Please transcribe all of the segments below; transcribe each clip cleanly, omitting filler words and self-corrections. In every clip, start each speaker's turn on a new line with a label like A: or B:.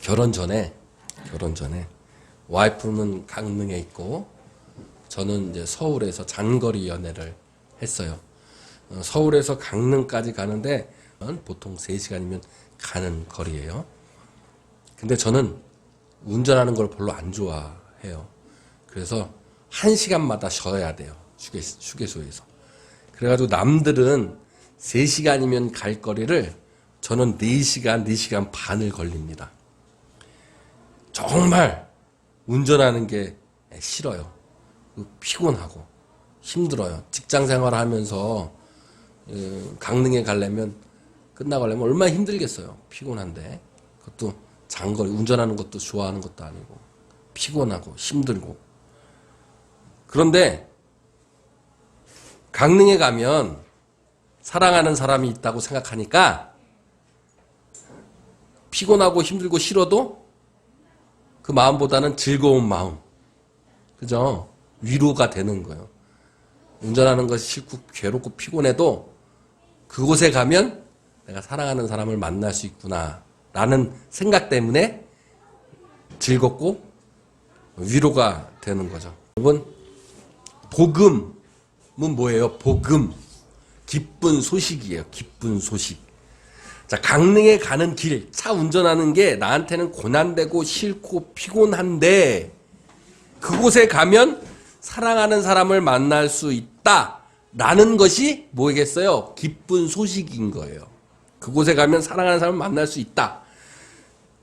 A: 결혼 전에 와이프는 강릉에 있고 저는 이제 서울에서 장거리 연애를 했어요. 서울에서 강릉까지 가는데 보통 3시간이면 가는 거리예요. 근데 저는 운전하는 걸 별로 안 좋아해요. 그래서 1시간마다 쉬어야 돼요. 휴게소에서. 그래가지고 남들은 3시간이면 갈 거리를 저는 4시간, 4시간 반을 걸립니다. 정말 운전하는 게 싫어요. 피곤하고 힘들어요. 직장 생활을 하면서 강릉에 가려면 끝나고 가려면 얼마나 힘들겠어요. 피곤한데 그것도 장거리 운전하는 것도 좋아하는 것도 아니고 피곤하고 힘들고. 그런데 강릉에 가면 사랑하는 사람이 있다고 생각하니까 피곤하고 힘들고 싫어도 그 마음보다는 즐거운 마음, 그죠? 위로가 되는 거예요. 운전하는 것이 싫고 괴롭고 피곤해도 그곳에 가면 내가 사랑하는 사람을 만날 수 있구나 라는 생각 때문에 즐겁고 위로가 되는 거죠. 여러분, 복음은 뭐예요? 복음. 기쁜 소식이에요. 기쁜 소식. 자, 강릉에 가는 길, 차 운전하는 게 나한테는 고난되고 싫고 피곤한데 그곳에 가면 사랑하는 사람을 만날 수 있다라는 것이 뭐겠어요? 기쁜 소식인 거예요. 그곳에 가면 사랑하는 사람을 만날 수 있다.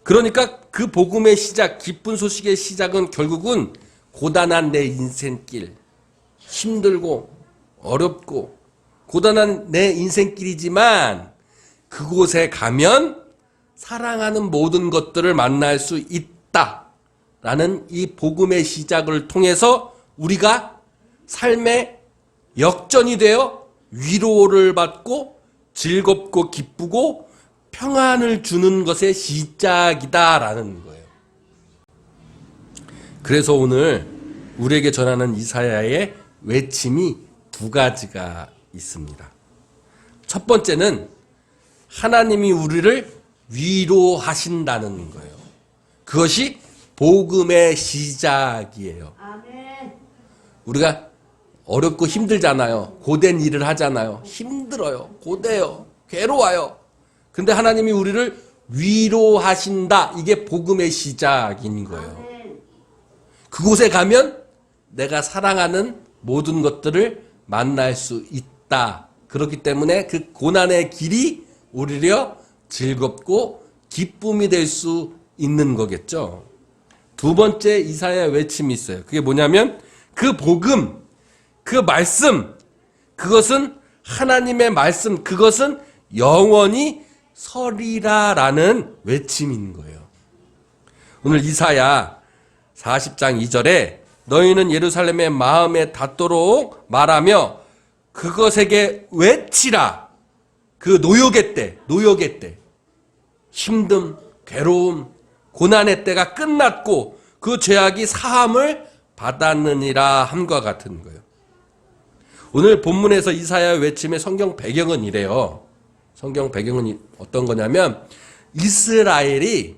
A: 그러니까 그 복음의 시작, 기쁜 소식의 시작은 결국은 고단한 내 인생길, 힘들고 어렵고 고단한 내 인생길이지만 그곳에 가면 사랑하는 모든 것들을 만날 수 있다라는 이 복음의 시작을 통해서 우리가 삶의 역전이 되어 위로를 받고 즐겁고 기쁘고 평안을 주는 것의 시작이다라는 거예요. 그래서 오늘 우리에게 전하는 이사야의 외침이 2가지가 있습니다. 첫 번째는 하나님이 우리를 위로하신다는 거예요. 그것이 복음의 시작이에요.
B: 아멘.
A: 우리가 어렵고 힘들잖아요. 고된 일을 하잖아요. 힘들어요. 고돼요. 괴로워요. 근데 하나님이 우리를 위로하신다. 이게 복음의 시작인 거예요.
B: 아멘.
A: 그곳에 가면 내가 사랑하는 모든 것들을 만날 수 있다. 그렇기 때문에 그 고난의 길이 오히려 즐겁고 기쁨이 될 수 있는 거겠죠. 2번째 이사야 외침이 있어요. 그게 뭐냐면 그 복음, 그 말씀, 그것은 하나님의 말씀, 그것은 영원히 서리라라는 외침인 거예요. 오늘 이사야 40장 2절에 너희는 예루살렘의 마음에 닿도록 말하며 그것에게 외치라. 그 노역의 때, 힘듦, 괴로움, 고난의 때가 끝났고 그 죄악이 사함을 받았느니라 함과 같은 거예요. 오늘 본문에서 이사야 외침의 성경 배경은 이래요. 성경 배경은 어떤 거냐면 이스라엘이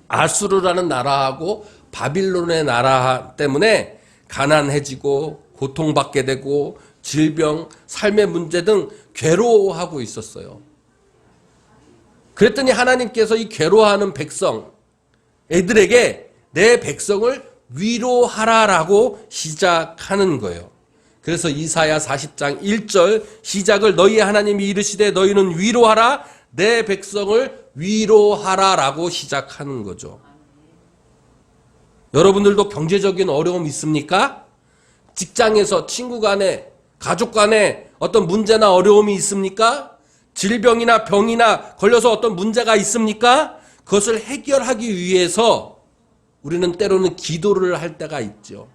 A: 아수르라는 나라하고 바빌론의 나라 때문에 가난해지고 고통받게 되고 질병, 삶의 문제 등 괴로워하고 있었어요. 그랬더니 하나님께서 이 괴로워하는 백성, 애들에게 내 백성을 위로하라라고 시작하는 거예요. 그래서 이사야 40장 1절 시작을 너희의 하나님이 이르시되 너희는 위로하라 내 백성을 위로하라라고 시작하는 거죠. 여러분들도 경제적인 어려움 있습니까? 직장에서 친구 간에 가족 간에 어떤 문제나 어려움이 있습니까? 질병이나 병이나 걸려서 어떤 문제가 있습니까? 그것을 해결하기 위해서 우리는 때로는 기도를 할 때가 있죠.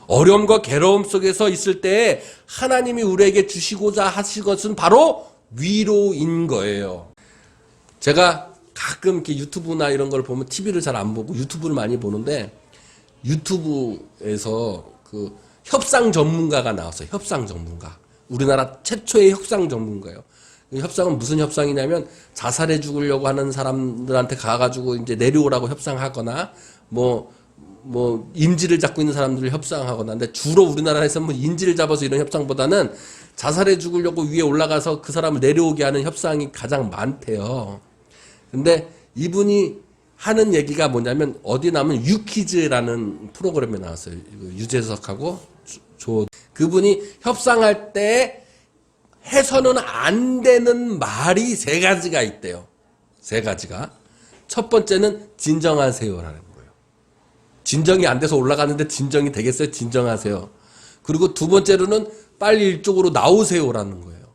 A: 어려움과 괴로움 속에서 있을 때에 하나님이 우리에게 주시고자 하신 것은 바로 위로인 거예요. 제가 가끔 이렇게 유튜브나 이런 걸 보면 TV를 잘 안 보고 유튜브를 많이 보는데 유튜브에서 그 협상 전문가가 나왔어요. 협상 전문가. 우리나라 최초의 협상 전문가예요. 협상은 무슨 협상이냐면 자살해 죽으려고 하는 사람들한테 가가지고 이제 내려오라고 협상하거나 뭐 인지를 잡고 있는 사람들을 협상하거나. 근데 주로 우리나라에서는 뭐 인지를 잡아서 이런 협상보다는 자살해 죽으려고 위에 올라가서 그 사람을 내려오게 하는 협상이 가장 많대요. 근데 이분이 하는 얘기가 뭐냐면 어디 나면 유퀴즈라는 프로그램에 나왔어요. 유재석하고 그분이 협상할 때 해서는 안 되는 말이 3가지가 있대요. 3가지가. 첫 번째는 진정하세요라는 거예요. 진정이 안 돼서 올라가는데 진정이 되겠어요? 진정하세요. 그리고 두 번째로는 빨리 이쪽으로 나오세요라는 거예요.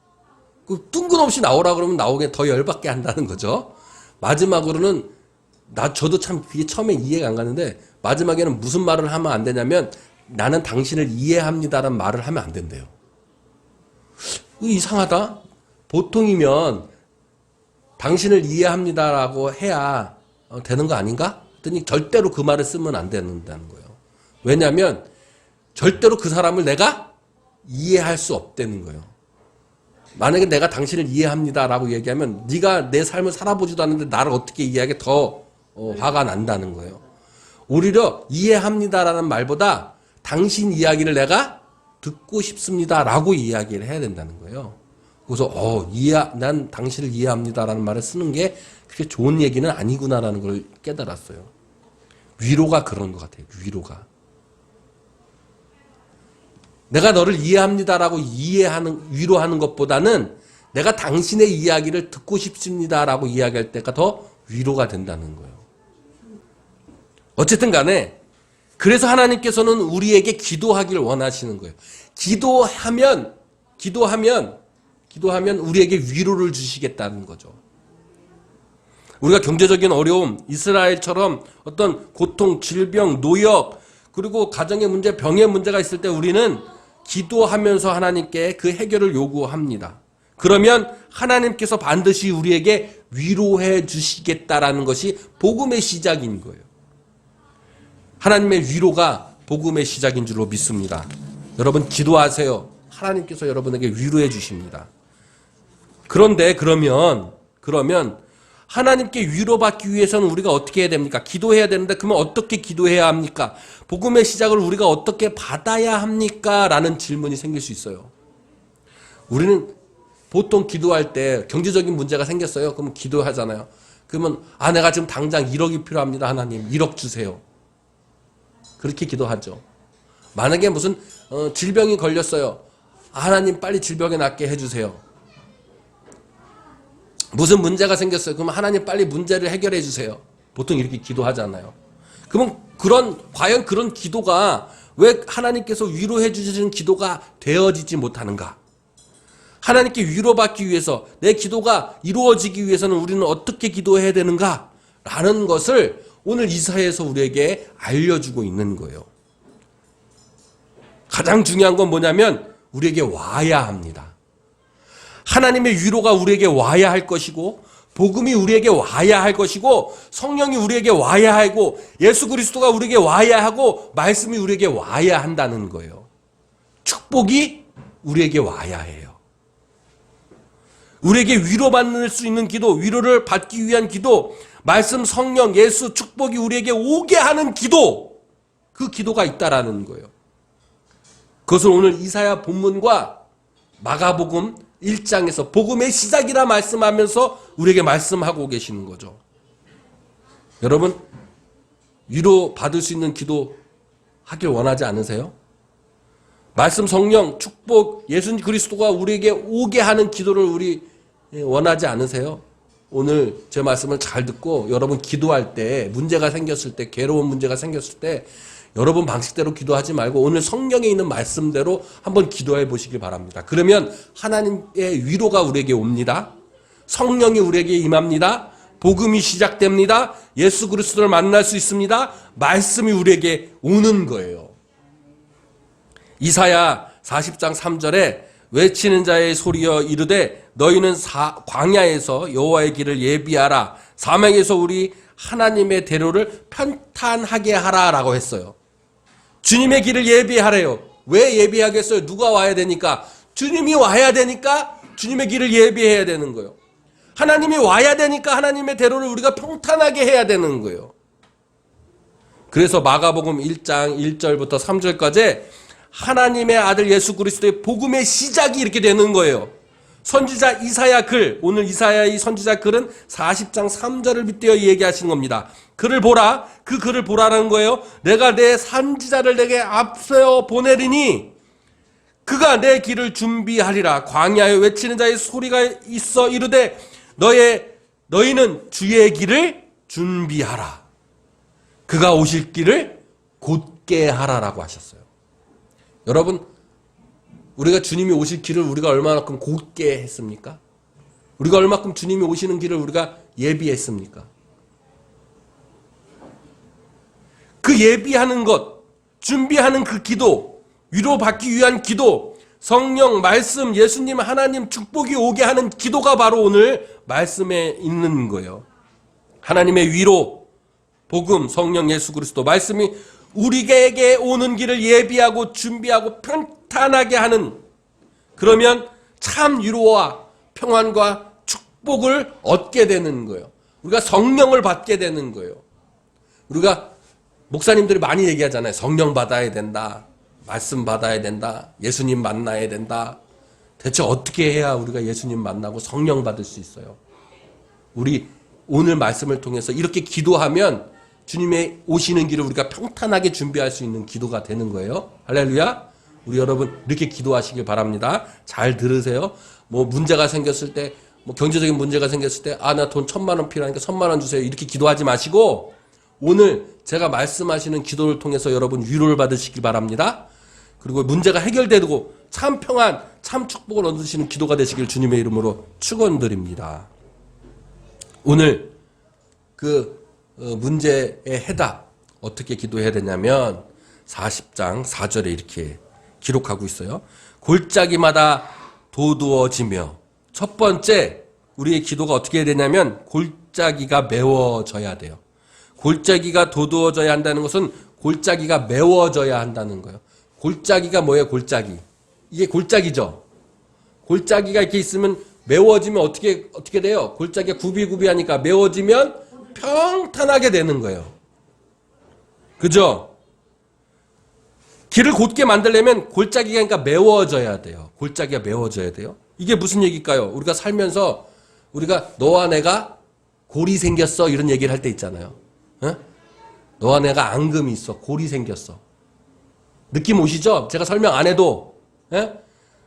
A: 뜬금없이 나오라 그러면 나오게 더 열받게 한다는 거죠. 마지막으로는 저도 참 그게 처음에 이해가 안 가는데 마지막에는 무슨 말을 하면 안 되냐면 나는 당신을 이해합니다라는 말을 하면 안 된대요. 이상하다. 보통이면 당신을 이해합니다라고 해야 되는 거 아닌가? 했더니 절대로 그 말을 쓰면 안 된다는 거예요. 왜냐하면 절대로 그 사람을 내가 이해할 수 없다는 거예요. 만약에 내가 당신을 이해합니다라고 얘기하면 네가 내 삶을 살아보지도 않는데 나를 어떻게 이해하게 더 화가 난다는 거예요. 오히려 이해합니다라는 말보다 당신 이야기를 내가 듣고 싶습니다라고 이야기를 해야 된다는 거예요. 그래서 난 당신을 이해합니다라는 말을 쓰는 게 그렇게 좋은 얘기는 아니구나라는 걸 깨달았어요. 위로가 그런 것 같아요. 내가 너를 이해합니다라고 위로하는 것보다는 내가 당신의 이야기를 듣고 싶습니다라고 이야기할 때가 더 위로가 된다는 거예요. 어쨌든 간에 그래서 하나님께서는 우리에게 기도하길 원하시는 거예요. 기도하면 우리에게 위로를 주시겠다는 거죠. 우리가 경제적인 어려움, 이스라엘처럼 어떤 고통, 질병, 노역, 그리고 가정의 문제, 병의 문제가 있을 때 우리는 기도하면서 하나님께 그 해결을 요구합니다. 그러면 하나님께서 반드시 우리에게 위로해 주시겠다라는 것이 복음의 시작인 거예요. 하나님의 위로가 복음의 시작인 줄로 믿습니다. 여러분 기도하세요. 하나님께서 여러분에게 위로해 주십니다. 그런데 그러면 하나님께 위로받기 위해서는 우리가 어떻게 해야 됩니까? 기도해야 되는데 그러면 어떻게 기도해야 합니까? 복음의 시작을 우리가 어떻게 받아야 합니까? 라는 질문이 생길 수 있어요. 우리는 보통 기도할 때 경제적인 문제가 생겼어요. 그러면 기도하잖아요. 그러면 내가 지금 당장 1억이 필요합니다. 하나님 1억 주세요. 그렇게 기도하죠. 만약에 무슨 질병이 걸렸어요. 하나님 빨리 질병에 낫게 해주세요. 무슨 문제가 생겼어요. 그러면 하나님 빨리 문제를 해결해 주세요. 보통 이렇게 기도하잖아요. 그러면 과연 그런 기도가 왜 하나님께서 위로해 주시는 기도가 되어지지 못하는가? 하나님께 위로받기 위해서 내 기도가 이루어지기 위해서는 우리는 어떻게 기도해야 되는가? 라는 것을 오늘 이사야에서 우리에게 알려주고 있는 거예요. 가장 중요한 건 뭐냐면 우리에게 와야 합니다. 하나님의 위로가 우리에게 와야 할 것이고 복음이 우리에게 와야 할 것이고 성령이 우리에게 와야 하고 예수 그리스도가 우리에게 와야 하고 말씀이 우리에게 와야 한다는 거예요. 축복이 우리에게 와야 해요. 우리에게 위로받을 수 있는 기도, 위로를 받기 위한 기도, 말씀, 성령, 예수, 축복이 우리에게 오게 하는 기도, 그 기도가 있다라는 거예요. 그것을 오늘 이사야 본문과 마가복음 1장에서 복음의 시작이라 말씀하면서 우리에게 말씀하고 계시는 거죠. 여러분 위로 받을 수 있는 기도 하길 원하지 않으세요? 말씀, 성령, 축복, 예수 그리스도가 우리에게 오게 하는 기도를 우리 원하지 않으세요? 오늘 제 말씀을 잘 듣고 여러분 기도할 때 문제가 생겼을 때 괴로운 문제가 생겼을 때 여러분 방식대로 기도하지 말고 오늘 성경에 있는 말씀대로 한번 기도해 보시길 바랍니다. 그러면 하나님의 위로가 우리에게 옵니다. 성령이 우리에게 임합니다. 복음이 시작됩니다. 예수 그리스도를 만날 수 있습니다. 말씀이 우리에게 오는 거예요. 이사야 40장 3절에 외치는 자의 소리여 이르되 너희는 광야에서 여호와의 길을 예비하라. 사막에서 우리 하나님의 대로를 편탄하게 하라라고 했어요. 주님의 길을 예비하래요. 왜 예비하겠어요? 누가 와야 되니까? 주님이 와야 되니까 주님의 길을 예비해야 되는 거예요. 하나님이 와야 되니까 하나님의 대로를 우리가 평탄하게 해야 되는 거예요. 그래서 마가복음 1장 1절부터 3절까지 하나님의 아들 예수 그리스도의 복음의 시작이 이렇게 되는 거예요. 선지자 이사야 글, 오늘 이사야의 선지자 글은 40장 3절을 빗대어 얘기하시는 겁니다. 글을 보라, 그 글을 보라는 거예요. 내가 내 선지자를 내게 앞세워 보내리니 그가 내 길을 준비하리라. 광야에 외치는 자의 소리가 있어 이르되 너희는 주의 길을 준비하라. 그가 오실 길을 곧게 하라라고 하셨어요. 여러분, 우리가 주님이 오실 길을 우리가 얼마만큼 곧게 했습니까? 우리가 얼마만큼 주님이 오시는 길을 우리가 예비했습니까? 그 예비하는 것, 준비하는 그 기도, 위로받기 위한 기도, 성령, 말씀, 예수님, 하나님 축복이 오게 하는 기도가 바로 오늘 말씀에 있는 거예요. 하나님의 위로, 복음, 성령, 예수 그리스도, 말씀이 우리에게 오는 길을 예비하고 준비하고 평탄하게 하는, 그러면 참 위로와 평안과 축복을 얻게 되는 거예요. 우리가 성령을 받게 되는 거예요. 우리가 목사님들이 많이 얘기하잖아요. 성령 받아야 된다. 말씀 받아야 된다. 예수님 만나야 된다. 대체 어떻게 해야 우리가 예수님 만나고 성령 받을 수 있어요? 우리 오늘 말씀을 통해서 이렇게 기도하면 주님의 오시는 길을 우리가 평탄하게 준비할 수 있는 기도가 되는 거예요. 할렐루야. 우리 여러분 이렇게 기도하시길 바랍니다. 잘 들으세요. 뭐 문제가 생겼을 때, 뭐 경제적인 문제가 생겼을 때, 나 돈 1,000만 원 필요하니까 1,000만 원 주세요. 이렇게 기도하지 마시고 오늘 제가 말씀하시는 기도를 통해서 여러분 위로를 받으시길 바랍니다. 그리고 문제가 해결되고 참 평안, 참 축복을 얻으시는 기도가 되시길 주님의 이름으로 축원드립니다. 오늘 그 문제의 해답 어떻게 기도해야 되냐면 40장 4절에 이렇게 기록하고 있어요. 골짜기마다 도두어지며, 첫 번째 우리의 기도가 어떻게 해야 되냐면 골짜기가 메워져야 돼요. 골짜기가 도두어져야 한다는 것은 골짜기가 메워져야 한다는 거예요. 골짜기가 뭐예요? 골짜기. 이게 골짜기죠. 골짜기가 이렇게 있으면 메워지면 어떻게 돼요? 골짜기가 구비구비하니까 메워지면 평탄하게 되는 거예요. 그죠? 길을 곧게 만들려면 골짜기가 그러니까 메워져야 돼요. 골짜기가 메워져야 돼요. 이게 무슨 얘기일까요? 우리가 살면서 우리가 너와 내가 골이 생겼어 이런 얘기를 할 때 있잖아요. 어? 너와 내가 앙금이 있어. 골이 생겼어. 느낌 오시죠? 제가 설명 안 해도. 예?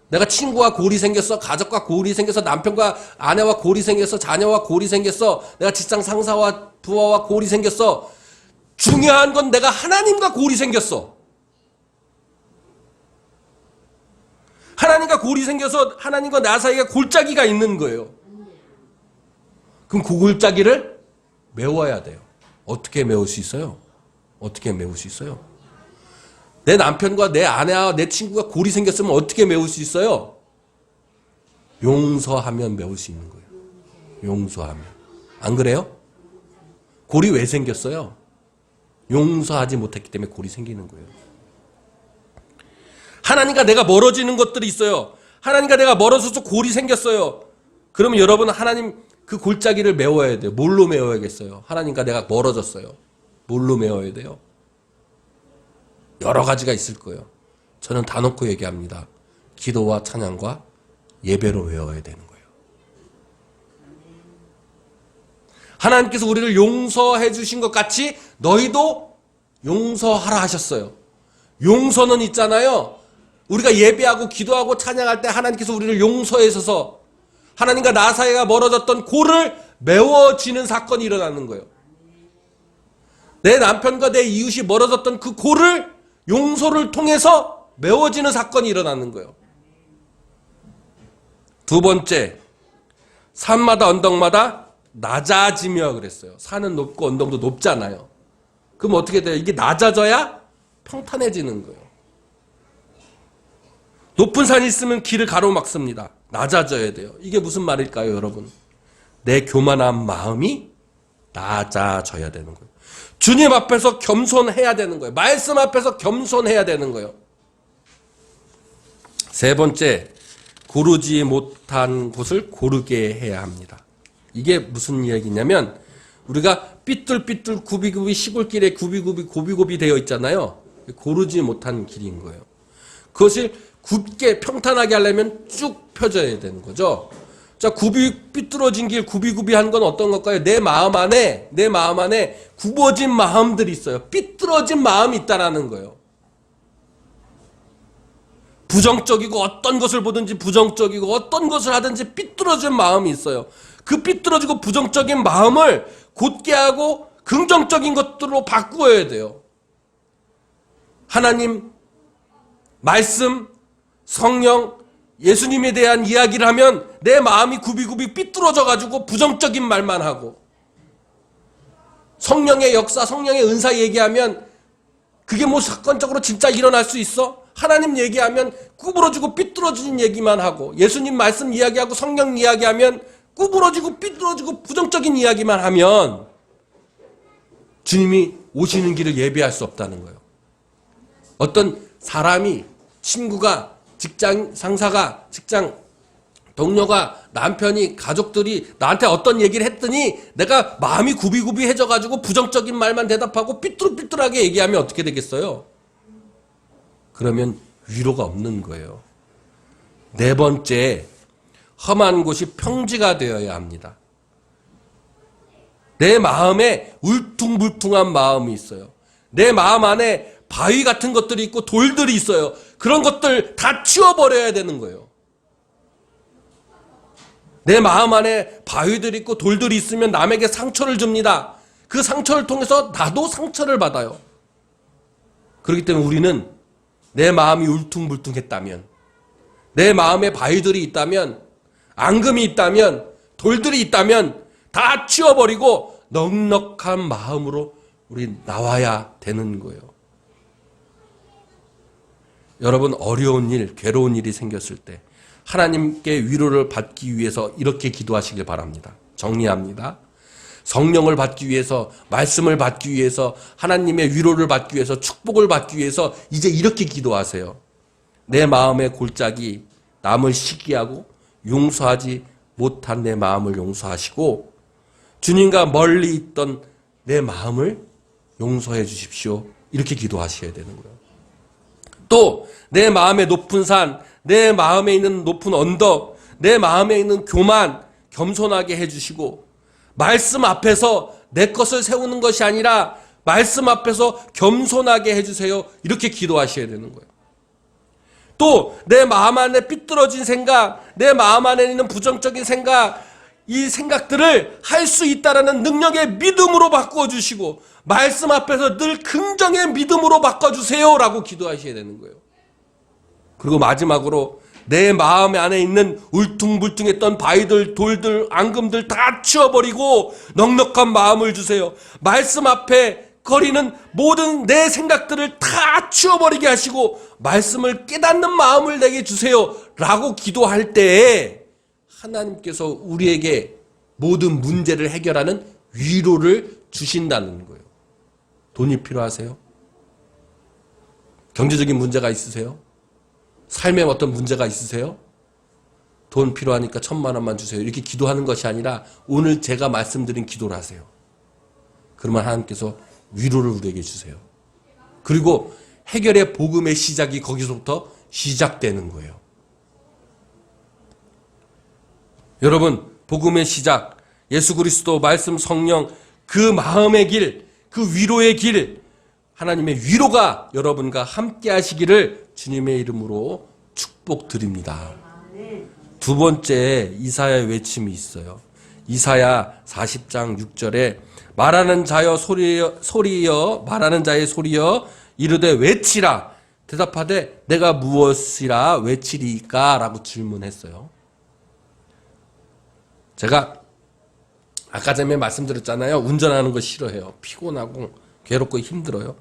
A: 내가 친구와 골이 생겼어. 가족과 골이 생겼어. 남편과 아내와 골이 생겼어. 자녀와 골이 생겼어. 내가 직장 상사와 부하와 골이 생겼어. 중요한 건 내가 하나님과 골이 생겼어. 하나님과 골이 생겨서 하나님과 나 사이에 골짜기가 있는 거예요. 그럼 그 골짜기를 메워야 돼요. 어떻게 메울 수 있어요? 어떻게 메울 수 있어요? 내 남편과 내 아내와 내 친구가 골이 생겼으면 어떻게 메울 수 있어요? 용서하면 메울 수 있는 거예요. 용서하면. 안 그래요? 골이 왜 생겼어요? 용서하지 못했기 때문에 골이 생기는 거예요. 하나님과 내가 멀어지는 것들이 있어요. 하나님과 내가 멀어져서 골이 생겼어요. 그러면 여러분은 하나님 그 골짜기를 메워야 돼요. 뭘로 메워야겠어요? 하나님과 내가 멀어졌어요. 뭘로 메워야 돼요? 여러 가지가 있을 거예요. 저는 다 놓고 얘기합니다. 기도와 찬양과 예배로 외워야 되는 거예요. 하나님께서 우리를 용서해 주신 것 같이 너희도 용서하라 하셨어요. 용서는 있잖아요. 우리가 예배하고 기도하고 찬양할 때 하나님께서 우리를 용서해 주셔서 하나님과 나 사이가 멀어졌던 골을 메워지는 사건이 일어나는 거예요. 내 남편과 내 이웃이 멀어졌던 그 골을 용서를 통해서 메워지는 사건이 일어나는 거예요. 두 번째, 산마다 언덕마다 낮아지며 그랬어요. 산은 높고 언덕도 높잖아요. 그럼 어떻게 돼요? 이게 낮아져야 평탄해지는 거예요. 높은 산이 있으면 길을 가로막습니다. 낮아져야 돼요. 이게 무슨 말일까요, 여러분? 내 교만한 마음이 낮아져야 되는 거예요. 주님 앞에서 겸손해야 되는 거예요. 말씀 앞에서 겸손해야 되는 거예요. 세 번째, 고르지 못한 곳을 고르게 해야 합니다. 이게 무슨 이야기냐면 우리가 삐뚤삐뚤 구비구비 시골길에 구비구비 고비고비 되어 있잖아요. 고르지 못한 길인 거예요. 그것을 굳게 평탄하게 하려면 쭉 펴져야 되는 거죠. 자, 삐뚤어진 길 구비구비한 건 어떤 걸까요? 내 마음 안에 굽어진 마음들이 있어요. 삐뚤어진 마음이 있다라는 거예요. 부정적이고 어떤 것을 보든지 부정적이고 어떤 것을 하든지 삐뚤어진 마음이 있어요. 그 삐뚤어지고 부정적인 마음을 곧게 하고 긍정적인 것들로 바꾸어야 돼요. 하나님, 말씀, 성령, 예수님에 대한 이야기를 하면 내 마음이 굽이굽이 삐뚤어져가지고 부정적인 말만 하고, 성령의 역사, 성령의 은사 얘기하면 그게 뭐 사건적으로 진짜 일어날 수 있어? 하나님 얘기하면 구부러지고 삐뚤어진 얘기만 하고, 예수님 말씀 이야기하고 성령 이야기하면 구부러지고 삐뚤어지고 부정적인 이야기만 하면 주님이 오시는 길을 예비할 수 없다는 거예요. 어떤 사람이, 친구가, 직장 상사가, 직장 동료가, 남편이, 가족들이 나한테 어떤 얘기를 했더니 내가 마음이 구비구비해져가지고 부정적인 말만 대답하고 삐뚤삐뚤하게 얘기하면 어떻게 되겠어요? 그러면 위로가 없는 거예요. 네 번째, 험한 곳이 평지가 되어야 합니다. 내 마음에 울퉁불퉁한 마음이 있어요. 내 마음 안에 바위 같은 것들이 있고 돌들이 있어요. 그런 것들 다 치워버려야 되는 거예요. 내 마음 안에 바위들이 있고 돌들이 있으면 남에게 상처를 줍니다. 그 상처를 통해서 나도 상처를 받아요. 그렇기 때문에 우리는 내 마음이 울퉁불퉁했다면, 내 마음에 바위들이 있다면, 앙금이 있다면, 돌들이 있다면 다 치워버리고 넉넉한 마음으로 우리 나와야 되는 거예요. 여러분, 어려운 일, 괴로운 일이 생겼을 때 하나님께 위로를 받기 위해서 이렇게 기도하시길 바랍니다. 정리합니다. 성령을 받기 위해서, 말씀을 받기 위해서, 하나님의 위로를 받기 위해서, 축복을 받기 위해서 이제 이렇게 기도하세요. 내 마음의 골짜기, 남을 시기하고 용서하지 못한 내 마음을 용서하시고, 주님과 멀리 있던 내 마음을 용서해 주십시오. 이렇게 기도하셔야 되는 거예요. 또 내 마음의 높은 산, 내 마음에 있는 높은 언덕, 내 마음에 있는 교만 겸손하게 해주시고, 말씀 앞에서 내 것을 세우는 것이 아니라 말씀 앞에서 겸손하게 해주세요. 이렇게 기도하셔야 되는 거예요. 또 내 마음 안에 삐뚤어진 생각, 내 마음 안에 있는 부정적인 생각, 이 생각들을 할 수 있다라는 능력의 믿음으로 바꿔주시고, 말씀 앞에서 늘 긍정의 믿음으로 바꿔주세요 라고 기도하셔야 되는 거예요. 그리고 마지막으로 내 마음 안에 있는 울퉁불퉁했던 바위들, 돌들, 앙금들 다 치워버리고 넉넉한 마음을 주세요. 말씀 앞에 거리는 모든 내 생각들을 다 치워버리게 하시고 말씀을 깨닫는 마음을 내게 주세요 라고 기도할 때에 하나님께서 우리에게 모든 문제를 해결하는 위로를 주신다는 거예요. 돈이 필요하세요? 경제적인 문제가 있으세요? 삶에 어떤 문제가 있으세요? 돈 필요하니까 1,000만 원만 주세요. 이렇게 기도하는 것이 아니라 오늘 제가 말씀드린 기도를 하세요. 그러면 하나님께서 위로를 우리에게 주세요. 그리고 해결의 복음의 시작이 거기서부터 시작되는 거예요. 여러분, 복음의 시작, 예수 그리스도, 말씀, 성령, 그 마음의 길, 그 위로의 길, 하나님의 위로가 여러분과 함께 하시기를 주님의 이름으로 축복드립니다. 두 번째 이사야의 외침이 있어요. 이사야 40장 6절에 말하는 자여 소리여 말하는 자의 소리여 이르되 외치라 대답하되 내가 무엇이라 외치리까 라고 질문했어요. 제가 아까 전에 말씀드렸잖아요. 운전하는 거 싫어해요. 피곤하고 괴롭고 힘들어요.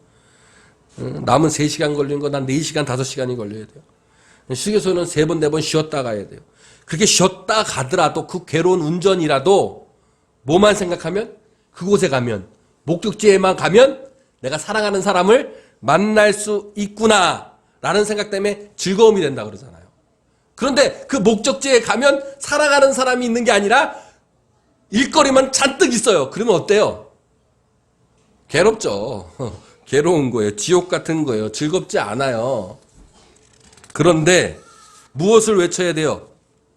A: 남은 3시간 걸리는 거 난 4시간 5시간이 걸려야 돼요. 휴게소는 3번 4번 쉬었다 가야 돼요. 그렇게 쉬었다 가더라도 그 괴로운 운전이라도 뭐만 생각하면, 그곳에 가면, 목적지에만 가면 내가 사랑하는 사람을 만날 수 있구나 라는 생각 때문에 즐거움이 된다 그러잖아요. 그런데 그 목적지에 가면 살아가는 사람이 있는 게 아니라 일거리만 잔뜩 있어요. 그러면 어때요? 괴롭죠. 괴로운 거예요. 지옥 같은 거예요. 즐겁지 않아요. 그런데 무엇을 외쳐야 돼요?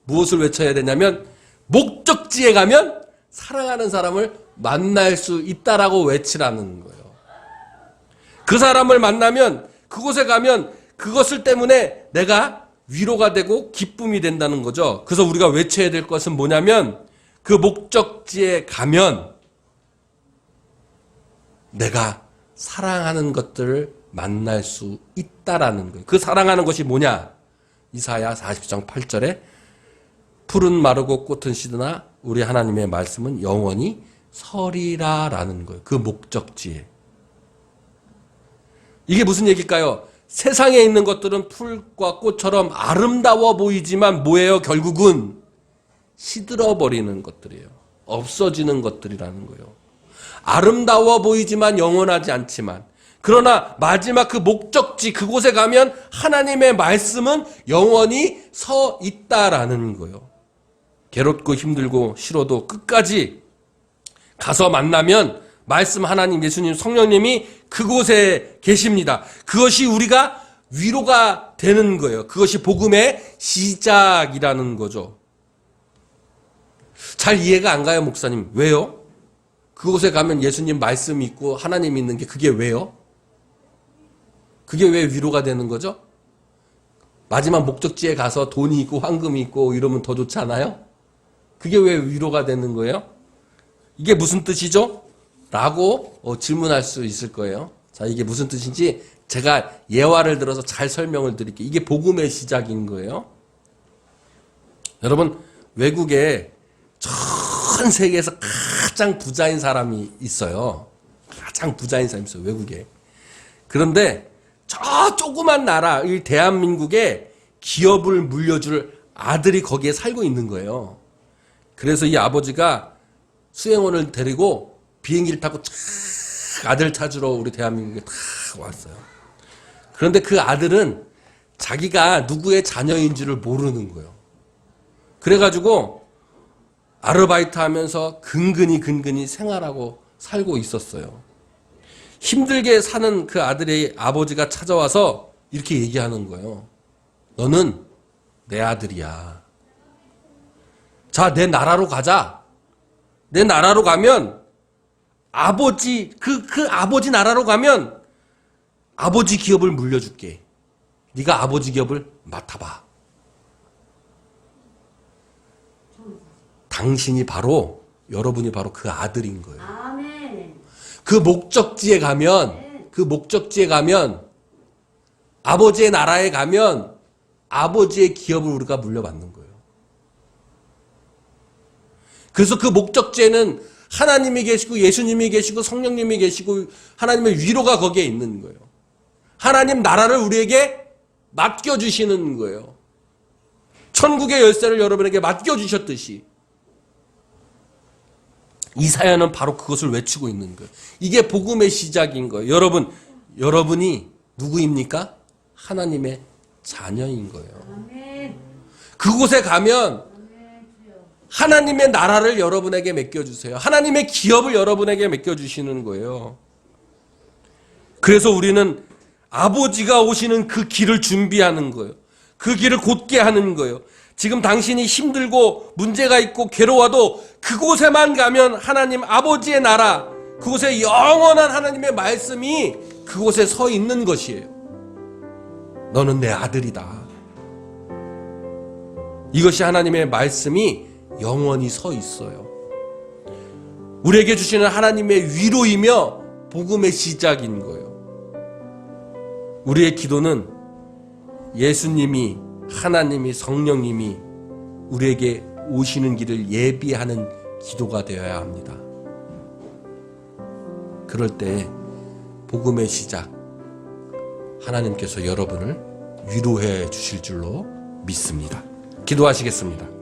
A: 무엇을 외쳐야 되냐면 목적지에 가면 사랑하는 사람을 만날 수 있다라고 외치라는 거예요. 그 사람을 만나면 그곳에 가면 그것을 때문에 내가 위로가 되고 기쁨이 된다는 거죠. 그래서 우리가 외쳐야 될 것은 뭐냐면 그 목적지에 가면 내가 사랑하는 것들을 만날 수 있다라는 거예요. 그 사랑하는 것이 뭐냐? 이사야 40장 8절에 풀은 마르고 꽃은 시드나 우리 하나님의 말씀은 영원히 서리라라는 거예요. 그 목적지에. 이게 무슨 얘기일까요? 세상에 있는 것들은 풀과 꽃처럼 아름다워 보이지만 뭐예요? 결국은 시들어버리는 것들이에요. 없어지는 것들이라는 거예요. 아름다워 보이지만 영원하지 않지만 그러나 마지막 그 목적지 그곳에 가면 하나님의 말씀은 영원히 서 있다라는 거예요. 괴롭고 힘들고 싫어도 끝까지 가서 만나면 말씀 하나님 예수님 성령님이 그곳에 계십니다. 그것이 우리가 위로가 되는 거예요. 그것이 복음의 시작이라는 거죠. 잘 이해가 안 가요, 목사님. 왜요? 그곳에 가면 예수님 말씀이 있고 하나님이 있는 게 그게 왜요? 그게 왜 위로가 되는 거죠? 마지막 목적지에 가서 돈이 있고 황금이 있고 이러면 더 좋지 않아요? 그게 왜 위로가 되는 거예요? 이게 무슨 뜻이죠? 라고 질문할 수 있을 거예요. 자, 이게 무슨 뜻인지 제가 예화를 들어서 잘 설명을 드릴게요. 이게 복음의 시작인 거예요. 여러분, 외국에 전 세계에서 가장 부자인 사람이 있어요. 가장 부자인 사람이 있어요, 외국에. 그런데 저 조그만 나라, 이 대한민국에 기업을 물려줄 아들이 거기에 살고 있는 거예요. 그래서 이 아버지가 수행원을 데리고 비행기를 타고 쫙 아들 찾으러 우리 대한민국에 다 왔어요. 그런데 그 아들은 자기가 누구의 자녀인 줄을 모르는 거예요. 그래가지고 아르바이트 하면서 근근히 생활하고 살고 있었어요. 힘들게 사는 그 아들의 아버지가 찾아와서 이렇게 얘기하는 거예요. 너는 내 아들이야. 자, 내 나라로 가자. 내 나라로 가면 아버지, 그 아버지 나라로 가면 아버지 기업을 물려줄게. 네가 아버지 기업을 맡아봐. 당신이 바로, 여러분이 바로 그 아들인 거예요.
B: 아멘.
A: 그 목적지에 가면, 아버지의 나라에 가면 아버지의 기업을 우리가 물려받는 거예요. 그래서 그 목적지에는 하나님이 계시고 예수님이 계시고 성령님이 계시고 하나님의 위로가 거기에 있는 거예요. 하나님 나라를 우리에게 맡겨주시는 거예요. 천국의 열쇠를 여러분에게 맡겨주셨듯이 이사야는 바로 그것을 외치고 있는 거예요. 이게 복음의 시작인 거예요. 여러분이 누구입니까? 하나님의 자녀인 거예요.
B: 아멘.
A: 그곳에 가면 하나님의 나라를 여러분에게 맡겨주세요. 하나님의 기업을 여러분에게 맡겨주시는 거예요. 그래서 우리는 아버지가 오시는 그 길을 준비하는 거예요. 그 길을 곧게 하는 거예요. 지금 당신이 힘들고 문제가 있고 괴로워도 그곳에만 가면 하나님 아버지의 나라, 그곳에 영원한 하나님의 말씀이 그곳에 서 있는 것이에요. 너는 내 아들이다. 이것이 하나님의 말씀이 영원히 서 있어요. 우리에게 주시는 하나님의 위로이며 복음의 시작인 거예요. 우리의 기도는 예수님이, 하나님이, 성령님이 우리에게 오시는 길을 예비하는 기도가 되어야 합니다. 그럴 때 복음의 시작, 하나님께서 여러분을 위로해 주실 줄로 믿습니다. 기도하시겠습니다.